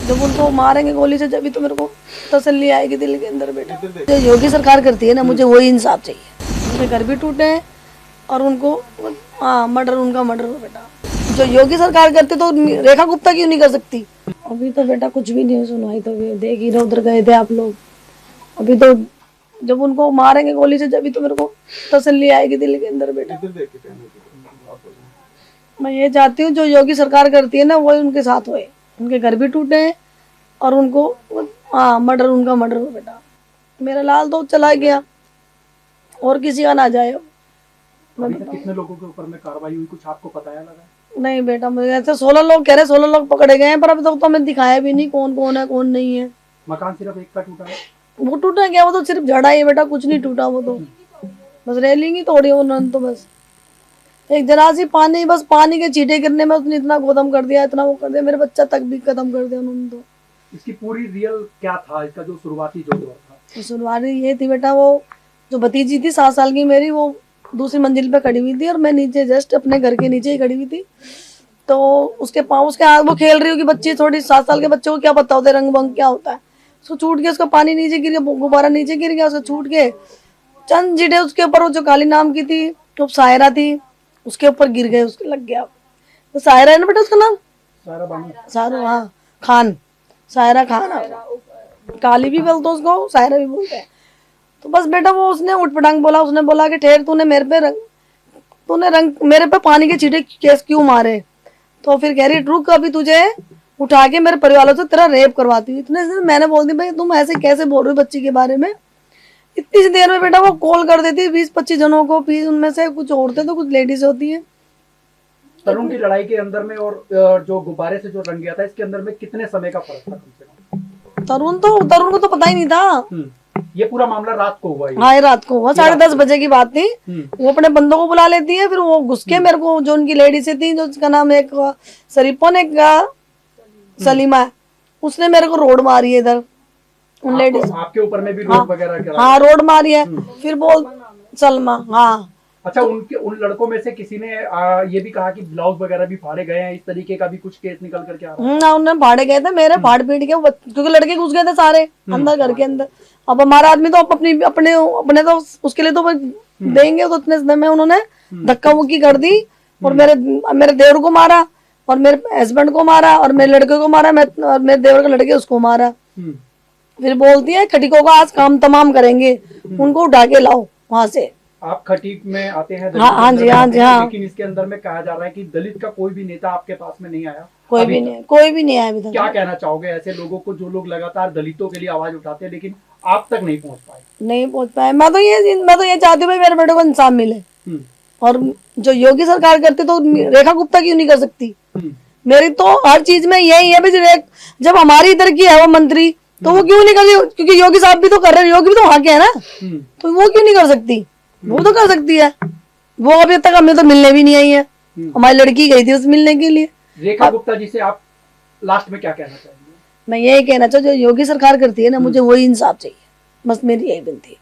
जब उनको मारेंगे गोली से जब तो मेरे को तसल्ली आएगी दिल के अंदर। बेटा जो योगी सरकार करती है ना, मुझे वही इंसाफ चाहिए। उनके घर भी टूटे हैं और उनको मर्डर, उनका मर्डर हो। बेटा जो योगी सरकार करती तो रेखा गुप्ता क्यों नहीं कर सकती? अभी तो बेटा कुछ भी नहीं सुनाई, तो देख ही उधर गए थे आप लोग। अभी तो जब उनको मारेंगे गोली से जब तो मेरे को तसल्ली आएगी दिल के अंदर। बेटा मैं ये चाहती हूँ जो योगी सरकार करती है ना, वही उनके साथ होए। उनके घर भी टूटे हैं और उनको मर्डर, उनका मर्डर हो। बेटा मेरा लाल तो चला गया और किसी का ना जाए। कितने लोगों के ऊपर में कार्रवाई हुई, कुछ आपको पता है लगा? नहीं बेटा, मुझे ऐसे 16 लोग कह रहे, 16 लोग पकड़े गए हैं, पर अभी तक तो हमें दिखाया भी नहीं कौन कौन है कौन नहीं है। मकान सिर्फ एक का टूटा है? वो टूटा क्या? वो तो सिर्फ जड़ा ही है बेटा, कुछ नहीं टूटा। वो तो बस रेलिंग ही तोड़ी उन्होंने। तो बस एक जरा सी पानी, बस पानी के छींटे गिरने में उसने इतना खत्म कर दिया, इतना वो कर दिया, मेरे बच्चा तक भी खत्म कर दिया उन्होंने। तो इसकी पूरी रियल क्या था, इसका जो शुरुआती जो दौर था? तो शुरुआती ये थी बेटा, वो जो भतीजी थी 7 साल की मेरी, वो दूसरी मंजिल पे खड़ी हुई थी और मैं नीचे जस्ट अपने घर के नीचे ही खड़ी हुई थी। तो उसके पाँव, उसके हाथ, वो खेल रही होगी बच्ची, थोड़ी 7 साल के बच्चे को क्या पता होता है रंग बंग क्या होता है। उसको छूट के, उसका पानी नीचे गिर गया, गुब्बारा नीचे गिर गया, उसको छूट के चंद जीटे उसके ऊपर, वो जो काली नाम की थी तो सायरा थी, उसके ऊपर गिर गए, उसके लग गया। तो सायरा है ना बेटा उसका नाम? सारा, हाँ, खान, सायरा खान। काली भी बोलते उसको, सायरा भी बोलते हैं। तो बस बेटा वो उसने उठपटांग बोला, उसने बोला कि ठहर, तूने मेरे पे पानी के छींटे केस क्यों मारे? तो फिर कह रही रुक, अभी तुझे उठा के मेरे परिवार वालों से तेरा रेप करवाती हूँ। इतने से मैंने बोल दी भाई तुम ऐसे कैसे बोल रहे हो बच्ची के बारे में? इतनी सी देर में बेटा वो कॉल कर देती 20-25 जनों को, फिर उनमें से कुछ औरतें तो कुछ लेडीज होती हैं। तरुण की लड़ाई के अंदर में और जो गुब्बारे से जो रंग गया था, इसके अंदर में कितने समय का फर्क था कम से कम? तरुण को तो पता ही नहीं था। ये पूरा मामला रात को हुआ? हाँ, ये रात को हुआ, 10:30 बजे की बात थी। वो अपने बंदों को बुला लेती है, फिर वो घुस के मेरे को, जो उनकी लेडी से थी, जो उसका नाम एक शरीफन, एक सलीमा, उसने मेरे को रोड मारी है इधर। उन लेडीज आपके ऊपर में भी रोड वगैरह? हाँ, रोड मारी है। फिर बोल सलमा, हाँ। अच्छा, उन लड़कों में से किसी ने ये भी कहा कि ब्लाउज वगैरह भी फाड़े गए हैं, इस तरीके का भी कुछ केस निकल करके आ रहा है? ना, उन्होंने फाड़े गए थे मेरे, फाड़ पीट के, क्योंकि लड़के घुस गए थे सारे अंदर घर के अंदर। अब हमारा आदमी तो अपने तो उसके लिए तो देंगे, तो इतने समय में उन्होंने धक्का मुक्की कर दी और मेरे देवर को मारा और मेरे हस्बैंड को मारा और मेरे लड़के को मारा, और मेरे देवर के लड़के उसको मारा। फिर बोलती है खटीकों का आज काम तमाम करेंगे, उनको उठा के लाओ वहां से। आप खटीक में आते हैं? हाँ जी, हाँ जी, हाँ। लेकिन इसके अंदर में कहा जा रहा है कि दलित का कोई भी नेता आपके पास में नहीं आया? कोई भी नहीं आया अभी तक। क्या कहना चाहोगे ऐसे लोगों को, जो लोग लगातार दलितों के लिए आवाज उठाते हैं लेकिन आप तक नहीं पहुंच पाए? मैं तो ये चाहती हूँ मेरे बेटे को इंसाफ मिले। और जो योगी सरकार करती तो रेखा गुप्ता क्यों नहीं कर सकती? मेरी तो हर चीज में यही है, जब हमारी इधर की है वो मंत्री, तो वो क्यों नहीं कर रही? क्योंकि योगी साहब भी तो कर रहे हैं, योगी भी तो वहां के है ना, तो वो क्यों नहीं कर सकती? वो तो कर सकती है। वो अभी तक हमें तो मिलने भी नहीं आई है। हमारी लड़की गई थी उस मिलने के लिए। रेखा गुप्ता जी से आप लास्ट में क्या कहना चाहेंगे? मैं यही कहना चाहूँ जो योगी सरकार करती है ना, मुझे वही इंसाफ चाहिए। बस मेरी यही विनती है।